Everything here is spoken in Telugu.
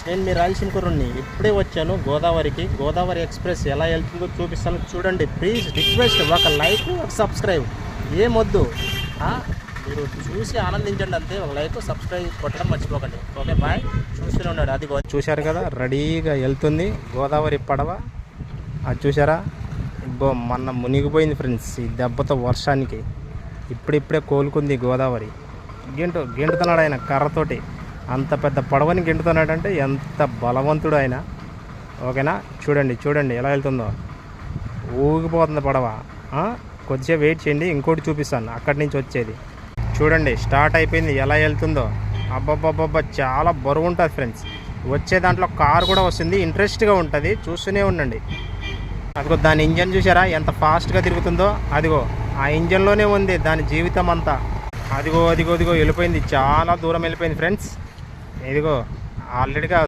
నేను మీ రాయలసీమ కుర్రుడిని. ఇప్పుడే వచ్చాను గోదావరికి. గోదావరి ఎక్స్ప్రెస్ ఎలా వెళ్తుందో చూపిస్తాను చూడండి. ప్లీజ్ రిక్వెస్ట్, ఒక లైక్, ఒక సబ్స్క్రైబ్, ఏమొద్దు. మీరు చూసి ఆనందించండి అంతే. ఒక లైక్, సబ్స్క్రైబ్ కొట్టడం మర్చిపోకండి. Okay bye. చూస్తూనే ఉన్నాడు. అది చూశారు కదా, రెడీగా వెళ్తుంది గోదావరి పడవ. అది చూసారా, మొన్న మునిగిపోయింది ఫ్రెండ్స్ ఈ దెబ్బతో వర్షానికి. ఇప్పుడిప్పుడే కోలుకుంది గోదావరి. గెంటుతున్నాడు ఆయన కర్రతోటి. అంత పెద్ద పడవని గెంటుతున్నాడంటే ఎంత బలవంతుడు ఆయన. ఓకేనా, చూడండి చూడండి ఎలా వెళ్తుందో. ఊగిపోతుంది పడవ. కొద్దిసేపు వెయిట్ చేయండి, ఇంకోటి చూపిస్తాను అక్కడి నుంచి వచ్చేది. చూడండి స్టార్ట్ అయిపోయింది, ఎలా వెళ్తుందో. అబ్బబ్బబ్బబ్బా, చాలా బరువు ఉంటుంది ఫ్రెండ్స్. వచ్చే దాంట్లో కారు కూడా వస్తుంది, ఇంట్రెస్ట్గా ఉంటుంది, చూస్తూనే ఉండండి. అదిగో దాని ఇంజన్ చూసారా ఎంత ఫాస్ట్గా తిరుగుతుందో. అదిగో ఆ ఇంజన్లోనే ఉంది దాని జీవితం అంతా. అదిగో అదిగో అదిగో వెళ్ళిపోయింది, చాలా దూరం వెళ్ళిపోయింది ఫ్రెండ్స్. ఇదిగో ఆల్రెడీగా